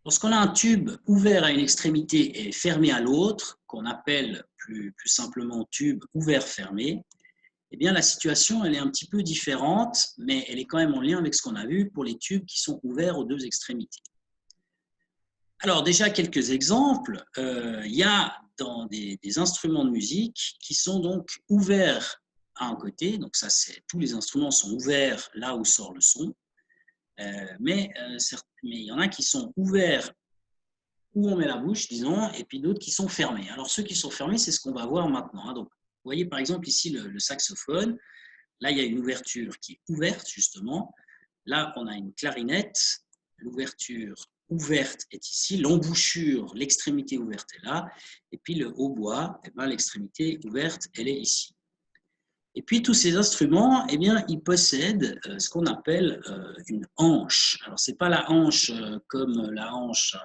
Lorsqu'on a un tube ouvert à une extrémité et fermé à l'autre, qu'on appelle plus simplement tube ouvert-fermé, eh bien la situation elle est un petit peu différente, mais elle est quand même en lien avec ce qu'on a vu pour les tubes qui sont ouverts aux deux extrémités. Alors déjà quelques exemples, il y a dans des instruments de musique qui sont donc ouverts à un côté, donc ça c'est tous les instruments sont ouverts là où sort le son, mais il y en a qui sont ouverts où on met la bouche, disons, et puis d'autres qui sont fermés. Alors ceux qui sont fermés, c'est ce qu'on va voir maintenant. Donc, vous voyez par exemple ici le saxophone. Là, il y a une ouverture qui est ouverte, justement. Là, on a une clarinette. L'ouverture ouverte est ici. L'embouchure, l'extrémité ouverte est là. Et puis le hautbois, eh ben, l'extrémité ouverte, elle est ici. Et puis tous ces instruments, eh bien, ils possèdent ce qu'on appelle une hanche. Alors, ce n'est pas la hanche comme la hanche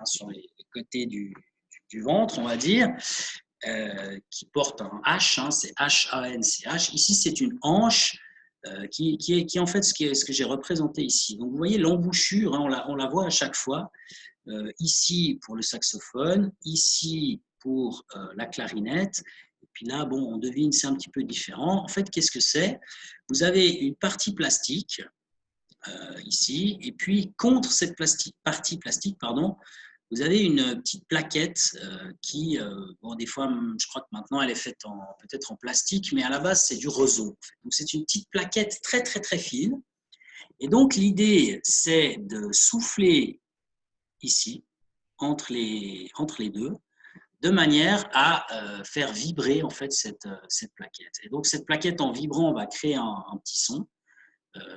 sur les côtés du ventre, on va dire, qui porte un H, c'est H-A-N-C-H. Ici, c'est une hanche qui est en fait ce que j'ai représenté ici. Donc, vous voyez l'embouchure, hein, on la voit à chaque fois. Ici pour le saxophone, ici pour la clarinette. Et puis là, bon, on devine, c'est un petit peu différent. En fait, qu'est-ce que c'est? Vous avez une partie plastique ici, et puis contre cette partie plastique, vous avez une petite plaquette qui, bon, des fois, je crois que maintenant, elle est faite peut-être en plastique, mais à la base, c'est du roseau. En fait. Donc, c'est une petite plaquette très, très, très fine. Et donc, l'idée, c'est de souffler ici, entre les deux, de manière à faire vibrer en fait cette plaquette. Et donc, cette plaquette, en vibrant, va créer un petit son.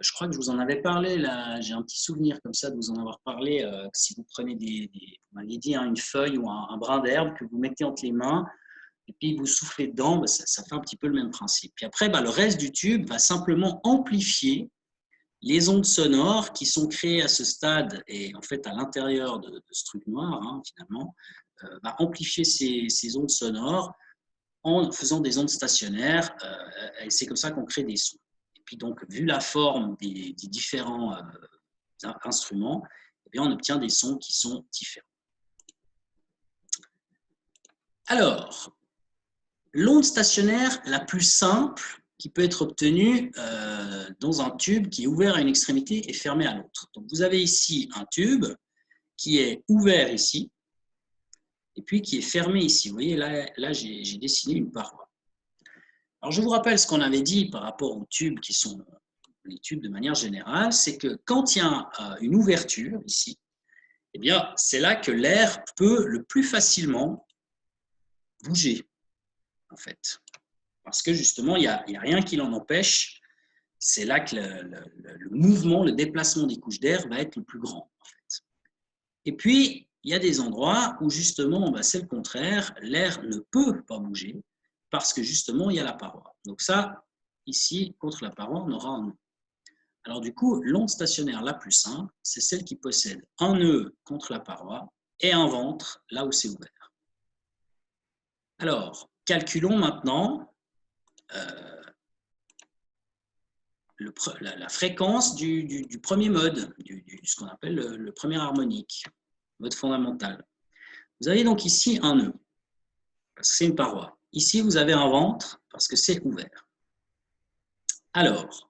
Je crois que je vous en avais parlé, là, j'ai un petit souvenir comme ça de vous en avoir parlé. Si vous prenez vous m'aviez dit, hein, une feuille ou un brin d'herbe que vous mettez entre les mains et puis vous soufflez dedans, bah, ça fait un petit peu le même principe. Puis après, bah, le reste du tube va simplement amplifier les ondes sonores qui sont créées à ce stade et en fait à l'intérieur de ce truc noir, hein, finalement, va amplifier ces ondes sonores en faisant des ondes stationnaires et c'est comme ça qu'on crée des sons. Puis donc, vu la forme des différents instruments, eh bien, on obtient des sons qui sont différents. Alors, l'onde stationnaire la plus simple qui peut être obtenue dans un tube qui est ouvert à une extrémité et fermé à l'autre. Donc, vous avez ici un tube qui est ouvert ici et puis qui est fermé ici. Vous voyez, là j'ai dessiné une paroi. Alors, je vous rappelle ce qu'on avait dit par rapport aux tubes qui sont les tubes de manière générale, c'est que quand il y a une ouverture ici, eh bien, c'est là que l'air peut le plus facilement bouger, en fait. Parce que justement, il n'y a rien qui l'en empêche. C'est là que le mouvement, le déplacement des couches d'air va être le plus grand, en fait. Et puis, il y a des endroits où justement, bah, c'est le contraire, l'air ne peut pas bouger parce que justement, il y a la paroi. Donc ça, ici, contre la paroi, on aura un nœud. Alors du coup, l'onde stationnaire la plus simple, c'est celle qui possède un nœud contre la paroi et un ventre là où c'est ouvert. Alors, calculons maintenant la fréquence du premier mode, ce qu'on appelle le premier harmonique, mode fondamental. Vous avez donc ici un nœud, parce que c'est une paroi. Ici, vous avez un ventre, parce que c'est ouvert. Alors,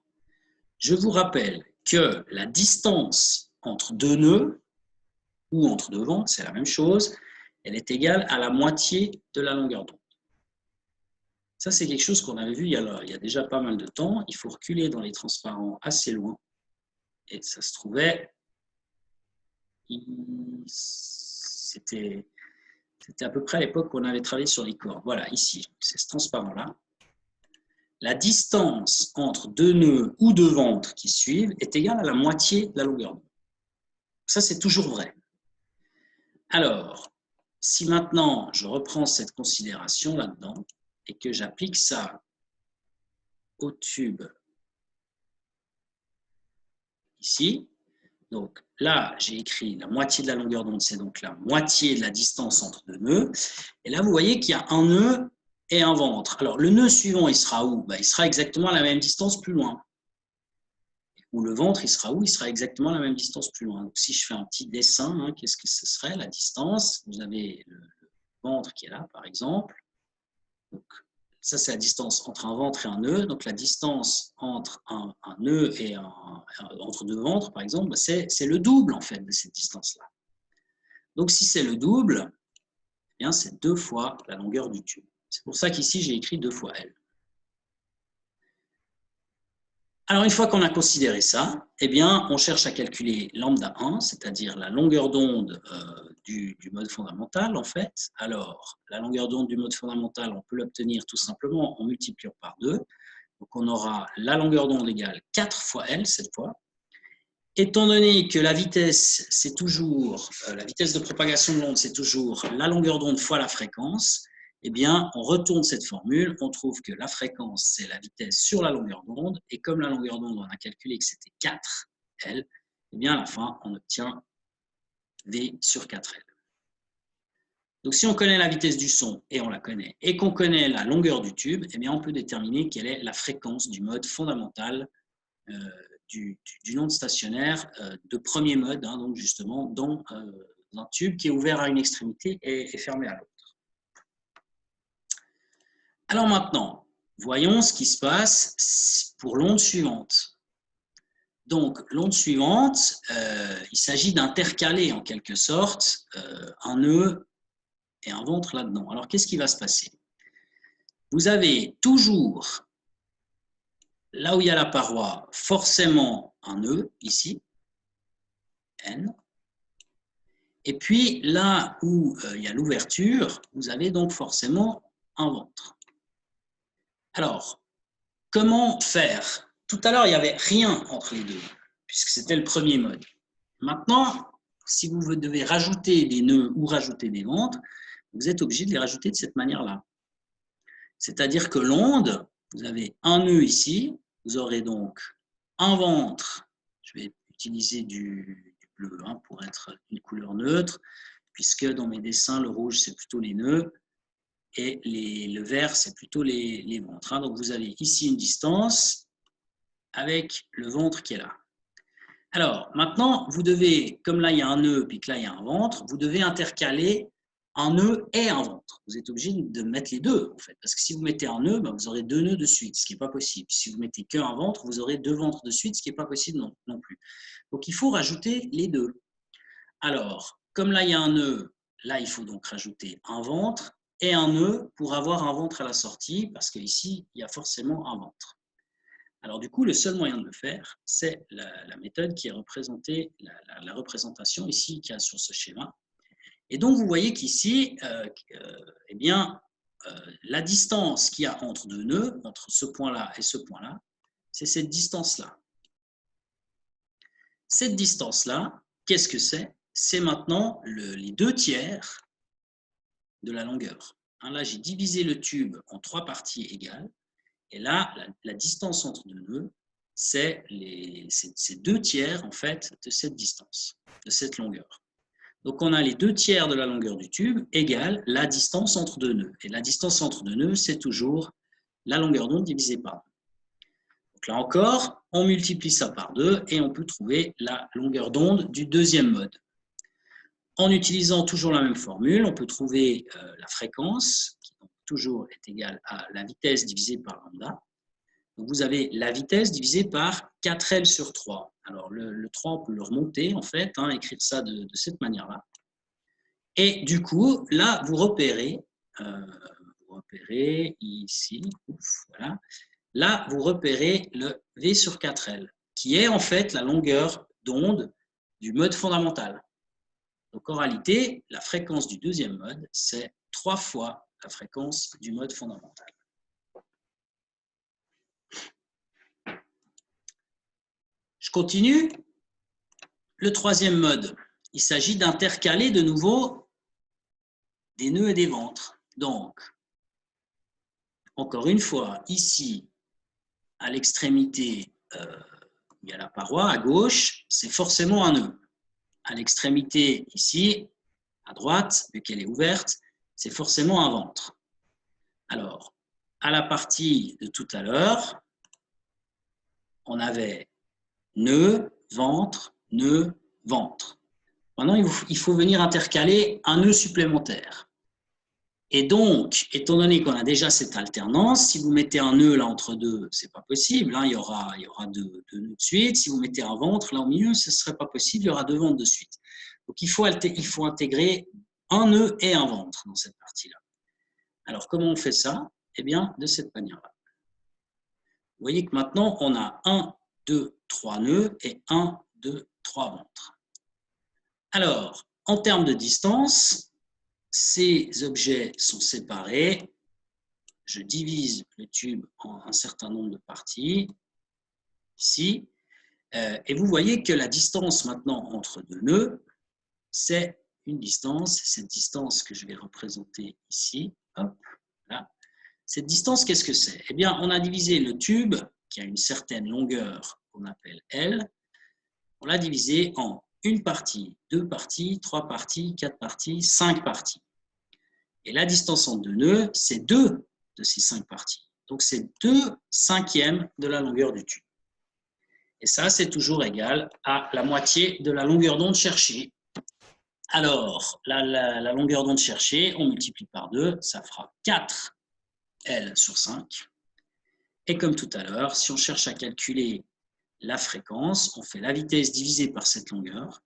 je vous rappelle que la distance entre deux nœuds, ou entre deux ventres, c'est la même chose, elle est égale à la moitié de la longueur d'onde. Ça, c'est quelque chose qu'on avait vu il y a déjà pas mal de temps. Il faut reculer dans les transparents assez loin. Et ça se trouvait... C'était à peu près à l'époque où on avait travaillé sur les cordes. Voilà, ici, c'est ce transparent-là. La distance entre deux nœuds ou deux ventres qui suivent est égale à la moitié de la longueur d'onde. Ça, c'est toujours vrai. Alors, si maintenant je reprends cette considération là-dedans et que j'applique ça au tube ici, donc là, j'ai écrit la moitié de la longueur d'onde, c'est donc la moitié de la distance entre deux nœuds. Et là, vous voyez qu'il y a un nœud et un ventre. Alors, le nœud suivant, il sera où? Il sera exactement à la même distance plus loin. où le ventre, il sera où? Il sera exactement la même distance plus loin. Donc, si je fais un petit dessin, hein, qu'est-ce que ce serait la distance? Vous avez le ventre qui est là, par exemple. Donc, ça, c'est la distance entre un ventre et un nœud. Donc, la distance entre un nœud et entre deux ventres, par exemple, bah, c'est le double, en fait, de cette distance-là. Donc, si c'est le double, eh bien, c'est 2 fois la longueur du tube. C'est pour ça qu'ici, j'ai écrit 2 fois L. Alors, une fois qu'on a considéré ça, eh bien, on cherche à calculer lambda 1, c'est-à-dire la longueur d'onde du mode fondamental, en fait. Alors, la longueur d'onde du mode fondamental, on peut l'obtenir tout simplement en multipliant par 2. Donc, on aura la longueur d'onde égale 4 fois L, cette fois. Étant donné que la vitesse, c'est toujours, la vitesse de propagation de l'onde, c'est toujours la longueur d'onde fois la fréquence, eh bien, on retourne cette formule, on trouve que la fréquence, c'est la vitesse sur la longueur d'onde, et comme la longueur d'onde, on a calculé que c'était 4L, eh bien, à la fin, on obtient V sur 4L. Donc, si on connaît la vitesse du son, et on la connaît, et qu'on connaît la longueur du tube, eh bien, on peut déterminer quelle est la fréquence du mode fondamental d'une onde stationnaire de premier mode, hein, donc justement dans un tube qui est ouvert à une extrémité et fermé à l'autre. Alors maintenant, voyons ce qui se passe pour l'onde suivante. Donc, l'onde suivante, il s'agit d'intercaler en quelque sorte un nœud et un ventre là-dedans. Alors, qu'est-ce qui va se passer? Vous avez toujours, là où il y a la paroi, forcément un nœud, ici, N. Et puis, là où il y a l'ouverture, vous avez donc forcément un ventre. Alors, comment faire? Tout à l'heure, il n'y avait rien entre les deux, puisque c'était le premier mode. Maintenant, si vous devez rajouter des nœuds ou rajouter des ventres, vous êtes obligé de les rajouter de cette manière-là. C'est-à-dire que l'onde, vous avez un nœud ici, vous aurez donc un ventre, je vais utiliser du bleu hein, pour être une couleur neutre, puisque dans mes dessins, le rouge, c'est plutôt les nœuds, et le vert, c'est plutôt les ventres. Hein. Donc, vous avez ici une distance avec le ventre qui est là. Alors, maintenant, vous devez, comme là, il y a un nœud, puis que là, il y a un ventre, vous devez intercaler un nœud et un ventre. Vous êtes obligé de mettre les deux, en fait, parce que si vous mettez un nœud, ben, vous aurez 2 nœuds de suite, ce qui n'est pas possible. Si vous mettez qu'un ventre, vous aurez 2 ventres de suite, ce qui n'est pas possible non plus. Donc, il faut rajouter les deux. Alors, comme là, il y a un nœud, là, il faut donc rajouter un ventre et un nœud pour avoir un ventre à la sortie, parce qu'ici, il y a forcément un ventre. Alors du coup, le seul moyen de le faire, c'est la méthode qui est représentée, la représentation ici qu'il y a sur ce schéma. Et donc, vous voyez qu'ici, eh bien, la distance qu'il y a entre deux nœuds, entre ce point-là et ce point-là, c'est cette distance-là. Cette distance-là, qu'est-ce que c'est? C'est maintenant les 2 tiers de la longueur. Hein, là, j'ai divisé le tube en 3 parties égales. Et là, la distance entre deux nœuds, c'est 2 tiers en fait de cette distance, de cette longueur. Donc, on a les 2 tiers de la longueur du tube égale la distance entre deux nœuds. Et la distance entre deux nœuds, c'est toujours la longueur d'onde divisée par 2. Donc là encore, on multiplie ça par 2 et on peut trouver la longueur d'onde du deuxième mode. En utilisant toujours la même formule, on peut trouver la fréquence, qui donc toujours est égale à la vitesse divisée par lambda. Donc vous avez la vitesse divisée par 4L sur 3. Alors le 3, on peut le remonter en fait, hein, écrire ça de cette manière-là. Et du coup, là, vous repérez ici, voilà. Là, vous repérez le V sur 4L, qui est en fait la longueur d'onde du mode fondamental. Donc en réalité, la fréquence du deuxième mode, c'est 3 fois la fréquence du mode fondamental. Je continue. Le troisième mode, il s'agit d'intercaler de nouveau des nœuds et des ventres. Donc, encore une fois, ici, à l'extrémité, il y a la paroi, à gauche, c'est forcément un nœud. À l'extrémité, ici, à droite, vu qu'elle est ouverte, c'est forcément un ventre. Alors, à la partie de tout à l'heure, on avait nœud, ventre, nœud, ventre. Maintenant, il faut venir intercaler un nœud supplémentaire. Et donc, étant donné qu'on a déjà cette alternance, si vous mettez un nœud là entre deux, ce n'est pas possible, hein, il y aura deux nœuds de suite. Si vous mettez un ventre là au milieu, ce ne serait pas possible, il y aura deux ventres de suite. Donc, il faut intégrer un nœud et un ventre dans cette partie-là. Alors, comment on fait ça? Eh bien, de cette manière-là. Vous voyez que maintenant, on a 1, 2, 3 nœuds et 1, 2, 3 ventres. Alors, en termes de distance, ces objets sont séparés. Je divise le tube en un certain nombre de parties, ici. Et vous voyez que la distance maintenant entre deux nœuds, c'est une distance, cette distance que je vais représenter ici. Hop, là. Cette distance, qu'est-ce que c'est? Eh bien, on a divisé le tube, qui a une certaine longueur qu'on appelle L, on l'a divisé en une partie, deux parties, trois parties, quatre parties, cinq parties. Et la distance entre deux nœuds, c'est 2 de ces 5 parties. Donc, c'est 2/5 de la longueur du tube. Et ça, c'est toujours égal à la moitié de la longueur d'onde cherchée. Alors, la longueur d'onde cherchée, on multiplie par 2, ça fera 4L sur 5. Et comme tout à l'heure, si on cherche à calculer la fréquence, on fait la vitesse divisée par cette longueur.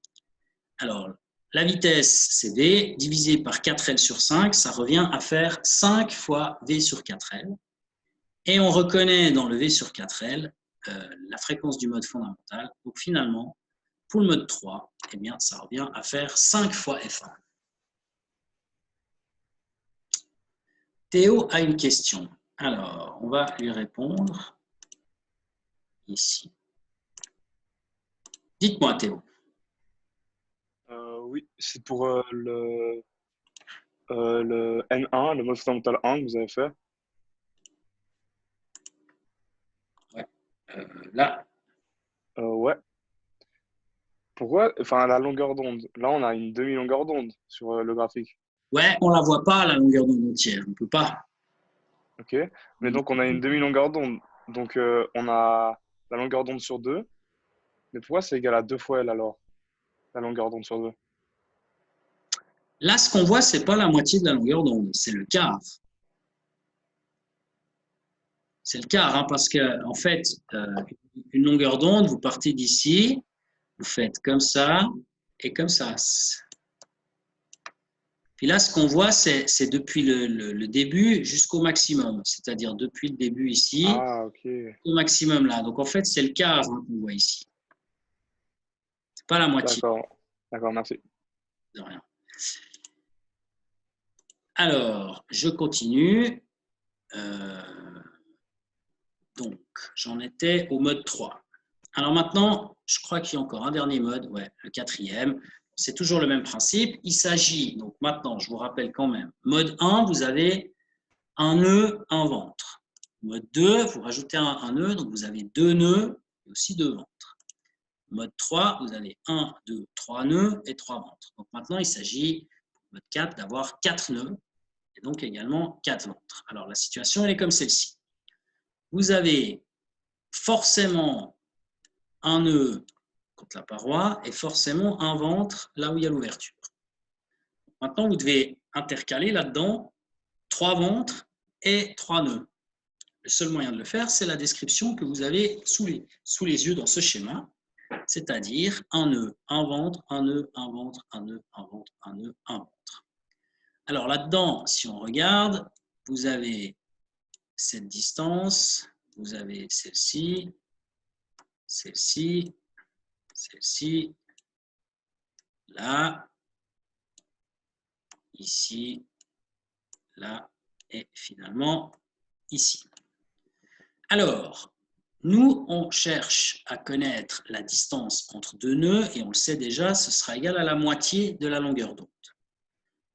Alors, la vitesse, c'est V, divisé par 4L sur 5, ça revient à faire 5 fois V sur 4L. Et on reconnaît dans le V sur 4L la fréquence du mode fondamental. Donc finalement, pour le mode 3, eh bien, ça revient à faire 5 fois F1. Théo a une question. Alors, on va lui répondre ici. Dites-moi, Théo. Oui, c'est pour le N1, le mode fondamental 1 que vous avez fait. Ouais. Là. Ouais. Pourquoi? Enfin, la longueur d'onde. Là, on a une demi-longueur d'onde sur le graphique. Ouais, on ne la voit pas, la longueur d'onde entière. On ne peut pas. OK. Mais donc, on a une demi-longueur d'onde. Donc, on a la longueur d'onde sur 2. Mais pourquoi c'est égal à 2 fois L alors? La longueur d'onde sur 2. Là, ce qu'on voit, ce n'est pas la moitié de la longueur d'onde, c'est le quart. C'est le quart, hein, parce que en fait, une longueur d'onde, vous partez d'ici, vous faites comme ça et comme ça. Puis là, ce qu'on voit, c'est depuis le début jusqu'au maximum, c'est-à-dire depuis le début ici Ah, OK. au maximum là. Donc en fait, c'est le quart hein, qu'on voit ici. C'est pas la moitié. D'accord. D'accord, merci. De rien. Alors, je continue. Donc, j'en étais au mode 3. Alors maintenant, je crois qu'il y a encore un dernier mode, ouais, le 4e. C'est toujours le même principe. Il s'agit, donc maintenant, je vous rappelle quand même, mode 1, vous avez un nœud, un ventre. Mode 2, vous rajoutez un nœud, donc vous avez 2 nœuds et aussi 2 ventres. Mode 3, vous avez 1, 2, 3 nœuds et 3 ventres. Donc maintenant, il s'agit, mode 4, d'avoir 4 nœuds et donc également 4 ventres. Alors la situation, elle est comme celle-ci. Vous avez forcément un nœud contre la paroi et forcément un ventre là où il y a l'ouverture. Maintenant, vous devez intercaler là-dedans 3 ventres et 3 nœuds. Le seul moyen de le faire, c'est la description que vous avez sous les yeux dans ce schéma, c'est-à-dire un nœud, un ventre, un nœud, un ventre, un nœud, un ventre, un nœud, un ventre. Alors là-dedans, si on regarde, vous avez cette distance, vous avez celle-ci, celle-ci, celle-ci, là, ici, là, et finalement, ici. Alors, nous, on cherche à connaître la distance entre deux nœuds, et on le sait déjà, ce sera égal à la moitié de la longueur d'onde.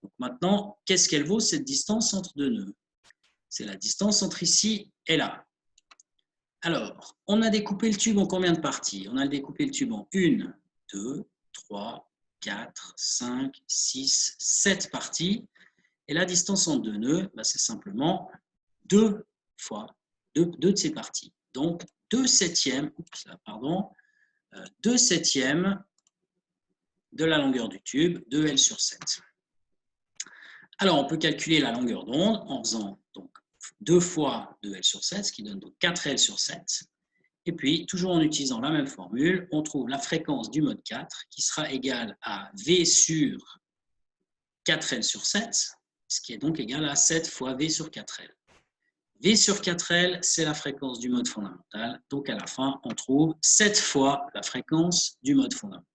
Donc maintenant, qu'est-ce qu'elle vaut cette distance entre deux nœuds? C'est la distance entre ici et là. Alors, on a découpé le tube en combien de parties? On a découpé le tube en 1, 2, 3, 4, 5, 6, 7 parties. Et la distance entre deux nœuds, c'est simplement 2 fois 2 de ces parties. Donc, 2/7, 2/7 de la longueur du tube, 2L sur 7. Alors, on peut calculer la longueur d'onde en faisant donc 2 fois 2L sur 7, ce qui donne donc 4L sur 7. Et puis, toujours en utilisant la même formule, on trouve la fréquence du mode 4 qui sera égale à V sur 4L sur 7, ce qui est donc égal à 7 fois V sur 4L. V sur 4L, c'est la fréquence du mode fondamental. Donc, à la fin, on trouve 7 fois la fréquence du mode fondamental.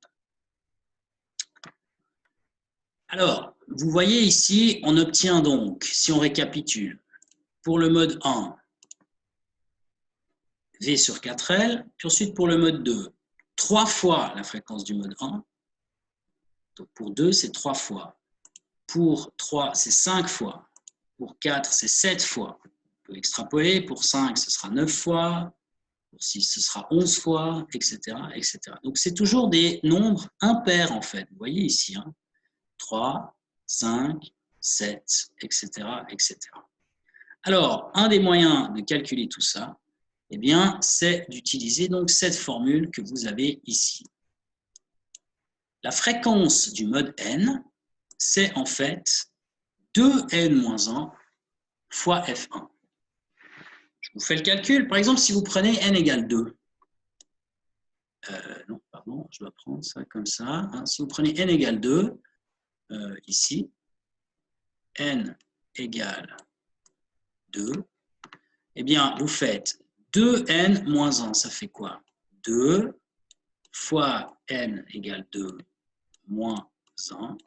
Alors, vous voyez ici, on obtient donc, si on récapitule, pour le mode 1, V sur 4L, puis ensuite pour le mode 2, 3 fois la fréquence du mode 1. Donc pour 2, c'est 3 fois. Pour 3, c'est 5 fois. Pour 4, c'est 7 fois. On peut extrapoler. Pour 5, ce sera 9 fois. Pour 6, ce sera 11 fois, etc. etc. Donc c'est toujours des nombres impairs en fait. Vous voyez ici, hein, 3, 5, 7, etc., etc. Alors, un des moyens de calculer tout ça, eh bien, c'est d'utiliser donc cette formule que vous avez ici. La fréquence du mode n, c'est en fait 2n-1 fois f1. Je vous fais le calcul. Par exemple, si vous prenez n égale 2, non, pardon, je dois prendre ça comme ça. Hein. Si vous prenez n égale 2, ici, n égale 2, eh bien, vous faites 2n moins 1, ça fait quoi? 2 fois n égale 2 moins 1,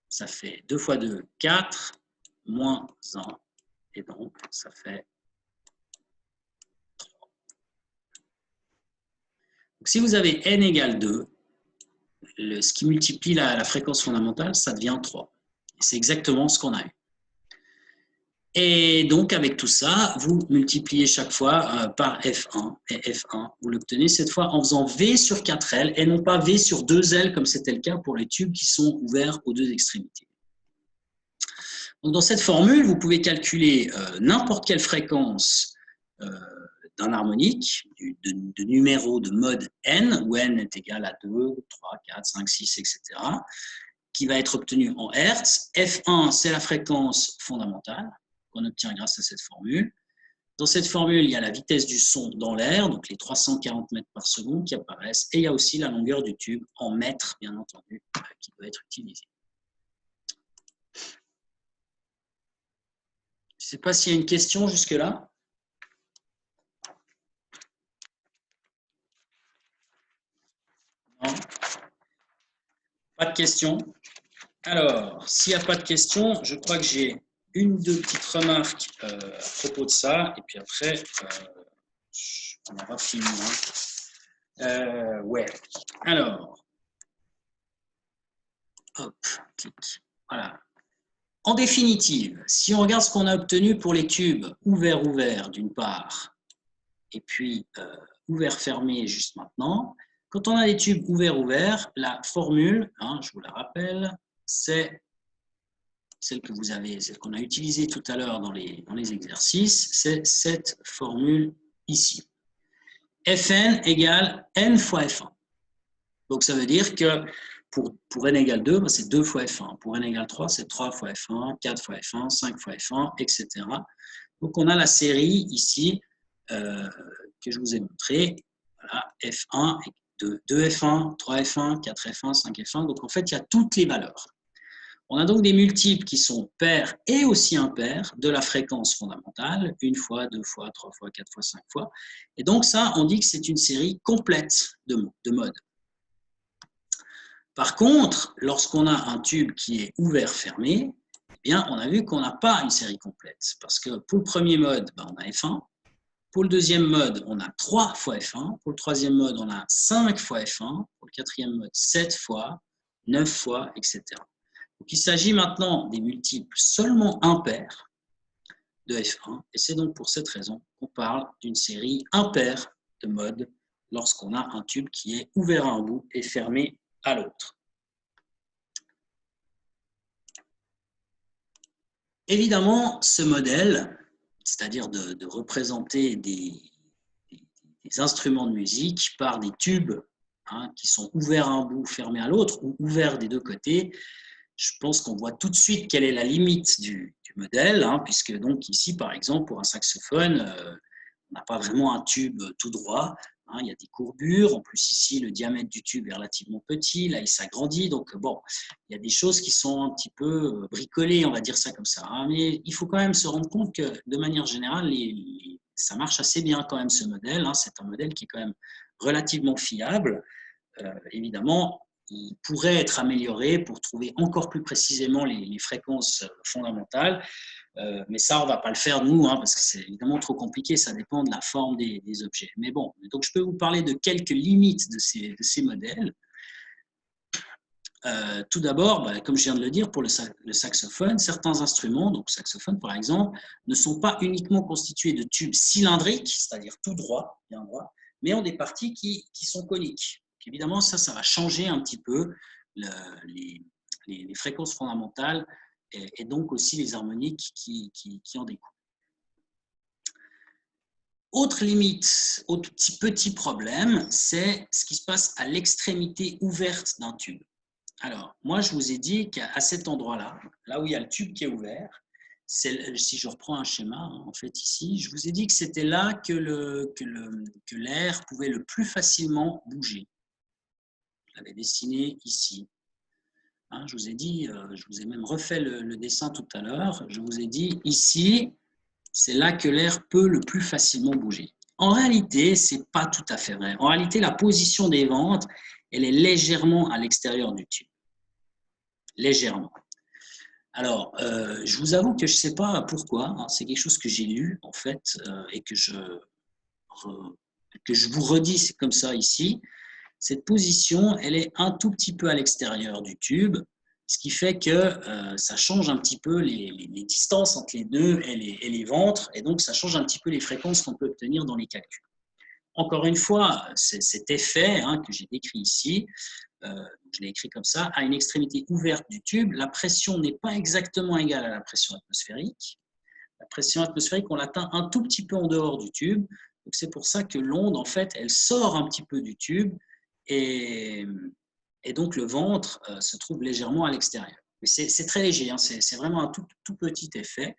ça fait 2 fois 2, 4, moins 1, et donc ça fait 3. Donc, si vous avez n égale 2, ce qui multiplie la fréquence fondamentale, ça devient 3. C'est exactement ce qu'on a eu. Et donc, avec tout ça, vous multipliez chaque fois par F1. Et F1, vous l'obtenez cette fois en faisant V sur 4L et non pas V sur 2L, comme c'était le cas pour les tubes qui sont ouverts aux deux extrémités. Donc, dans cette formule, vous pouvez calculer n'importe quelle fréquence d'un harmonique, de numéro de mode n, où n est égal à 2, 3, 4, 5, 6, etc., qui va être obtenu en Hertz. F1, c'est la fréquence fondamentale qu'on obtient grâce à cette formule. Dans cette formule, il y a la vitesse du son dans l'air, donc les 340 mètres par seconde qui apparaissent, et il y a aussi la longueur du tube en mètres, bien entendu, qui doit être utilisée. Je ne sais pas s'il y a une question jusque-là. Non. Pas de questions. Alors, s'il n'y a pas de questions, je crois que j'ai une ou deux petites remarques à propos de ça, et puis après, on aura fini. Ouais. Alors, hop, clic. Voilà. En définitive, si on regarde ce qu'on a obtenu pour les tubes ouverts d'une part, et puis ouvert-fermé juste maintenant, quand on a des tubes ouverts, la formule, hein, je vous la rappelle, c'est celle qu'on a utilisée tout à l'heure dans les exercices, c'est cette formule ici. Fn égale n fois F1. Donc ça veut dire que pour n égale 2, c'est 2 fois F1. Pour n égale 3, c'est 3 fois F1, 4 fois F1, 5 fois F1, etc. Donc on a la série ici que je vous ai montrée. Voilà, F1, 2F1, 3F1, 4F1, 5F1. Donc en fait, il y a toutes les valeurs. On a donc des multiples qui sont pairs et aussi impairs de la fréquence fondamentale, 1 fois, 2 fois, 3 fois, 4 fois, 5 fois. Et donc ça, on dit que c'est une série complète de modes. Par contre, lorsqu'on a un tube qui est ouvert-fermé, eh bien, on a vu qu'on n'a pas une série complète. Parce que pour le premier mode, on a F1. Pour le deuxième mode, on a 3 fois F1. Pour le troisième mode, on a 5 fois F1. Pour le quatrième mode, 7 fois, 9 fois, etc. Donc, il s'agit maintenant des multiples seulement impairs de F1. Et c'est donc pour cette raison qu'on parle d'une série impaire de modes lorsqu'on a un tube qui est ouvert à un bout et fermé à l'autre. Évidemment, ce modèle, c'est-à-dire de représenter des instruments de musique par des tubes hein, qui sont ouverts à un bout, fermés à l'autre, ou ouverts des deux côtés, je pense qu'on voit tout de suite quelle est la limite du modèle, hein, puisque donc ici, par exemple, pour un saxophone, on n'a pas vraiment un tube tout droit, hein, il y a des courbures. En plus, ici, le diamètre du tube est relativement petit, là, il s'agrandit. Donc, bon, il y a des choses qui sont un petit peu bricolées, on va dire ça comme ça. Hein, mais il faut quand même se rendre compte que, de manière générale, ça marche assez bien quand même, ce modèle. Hein, c'est un modèle qui est quand même relativement fiable. Évidemment, il pourrait être amélioré pour trouver encore plus précisément les fréquences fondamentales. Mais ça, on ne va pas le faire nous, hein, parce que c'est évidemment trop compliqué, ça dépend de la forme des objets. Mais bon, donc je peux vous parler de quelques limites de ces modèles. Tout d'abord, comme je viens de le dire, pour le saxophone, certains instruments, donc le saxophone par exemple, ne sont pas uniquement constitués de tubes cylindriques, c'est-à-dire tout droit, bien droit, mais ont des parties qui sont coniques. Donc, évidemment, ça va changer un petit peu les fréquences fondamentales et donc aussi les harmoniques qui en découlent. Autre limite, autre petit problème, c'est ce qui se passe à l'extrémité ouverte d'un tube. Alors, moi, je vous ai dit qu'à cet endroit-là, là où il y a le tube qui est ouvert, si je reprends un schéma, hein, en fait, ici, je vous ai dit que c'était là que l'air pouvait le plus facilement bouger. Je l'avais dessiné ici. Hein, je vous ai dit, je vous ai même refait le dessin tout à l'heure. Je vous ai dit ici, c'est là que l'air peut le plus facilement bouger. En réalité, ce n'est pas tout à fait vrai. En réalité, la position des ventres, elle est légèrement à l'extérieur du tube. Légèrement. Alors, je vous avoue que je ne sais pas pourquoi. Hein, c'est quelque chose que j'ai lu, en fait, et que je vous redis, c'est comme ça ici. Cette position, elle est un tout petit peu à l'extérieur du tube, ce qui fait que ça change un petit peu les distances entre les nœuds et les ventres, et donc ça change un petit peu les fréquences qu'on peut obtenir dans les calculs. Encore une fois, cet effet hein, que j'ai décrit ici, je l'ai écrit comme ça, à une extrémité ouverte du tube, la pression n'est pas exactement égale à la pression atmosphérique. La pression atmosphérique, on l'atteint un tout petit peu en dehors du tube. Donc c'est pour ça que l'onde, en fait, elle sort un petit peu du tube et donc le ventre se trouve légèrement à l'extérieur. Mais c'est très léger, hein, c'est vraiment un tout petit effet.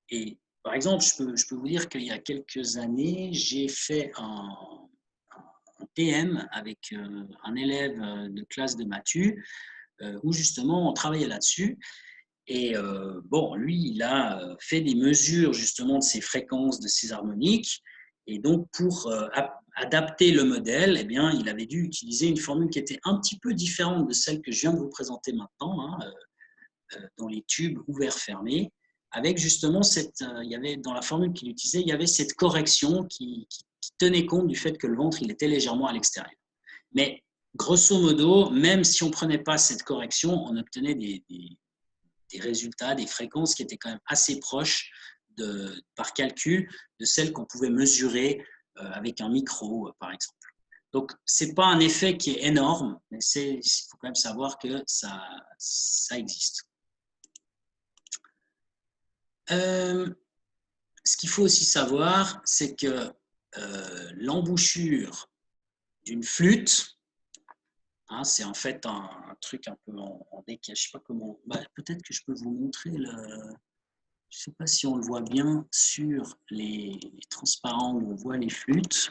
Et par exemple, je peux vous dire qu'il y a quelques années, j'ai fait un PM avec un élève de classe de Mathieu, où justement on travaillait là-dessus. Et bon, lui, il a fait des mesures justement de ses fréquences, de ses harmoniques. Et donc, pour adapter le modèle, eh bien, il avait dû utiliser une formule qui était un petit peu différente de celle que je viens de vous présenter maintenant, hein, dans les tubes ouverts-fermés, avec justement il y avait, dans la formule qu'il utilisait, il y avait cette correction qui tenait compte du fait que le ventre il était légèrement à l'extérieur. Mais grosso modo, même si on ne prenait pas cette correction, on obtenait des résultats, des fréquences qui étaient quand même assez proches par calcul de celles qu'on pouvait mesurer avec un micro, par exemple. Donc, ce n'est pas un effet qui est énorme, mais il faut quand même savoir que ça existe. Ce qu'il faut aussi savoir, c'est que l'embouchure d'une flûte, hein, c'est en fait un truc un peu en décalage. Je ne sais pas comment. Peut-être que je peux vous montrer le. Je ne sais pas si on le voit bien sur les transparents où on voit les flûtes.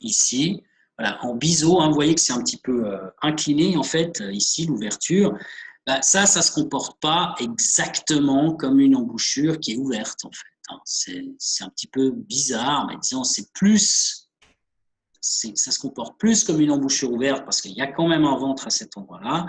Ici, voilà, en biseau, hein, vous voyez que c'est un petit peu incliné en fait, ici, l'ouverture. Ça ne se comporte pas exactement comme une embouchure qui est ouverte en fait. Hein. C'est un petit peu bizarre, mais disons, ça se comporte plus comme une embouchure ouverte parce qu'il y a quand même un ventre à cet endroit-là,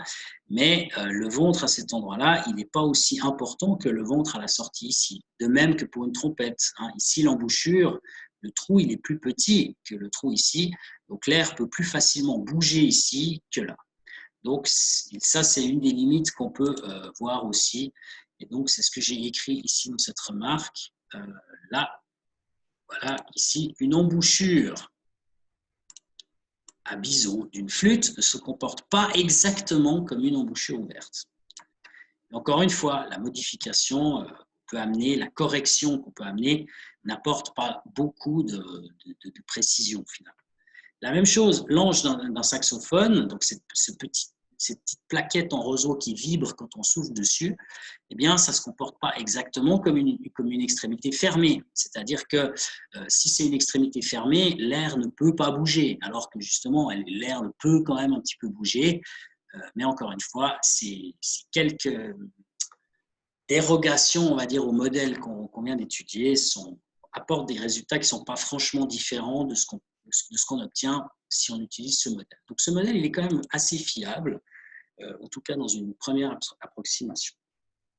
mais le ventre à cet endroit-là, il n'est pas aussi important que le ventre à la sortie ici. De même que pour une trompette. Hein. Ici, l'embouchure, le trou, il est plus petit que le trou ici, donc l'air peut plus facilement bouger ici que là. Donc ça, c'est une des limites qu'on peut voir aussi. Et donc, c'est ce que j'ai écrit ici dans cette remarque. Là, voilà, ici, une embouchure à biseau d'une flûte ne se comporte pas exactement comme une embouchure ouverte. Et encore une fois, la modification qu'on peut amener, la correction qu'on peut amener n'apporte pas beaucoup de précision finalement. La même chose, l'ange d'un saxophone, donc cette petite plaquette en roseau qui vibre quand on souffle dessus, eh bien, ça ne se comporte pas exactement comme une extrémité fermée. C'est-à-dire que si c'est une extrémité fermée, l'air ne peut pas bouger, alors que justement, l'air peut quand même un petit peu bouger. Mais encore une fois, c'est quelques dérogations, on va dire, au modèle qu'on vient d'étudier apportent des résultats qui ne sont pas franchement différents de ce qu'on obtient si on utilise ce modèle. Donc ce modèle, il est quand même assez fiable, en tout cas dans une première approximation.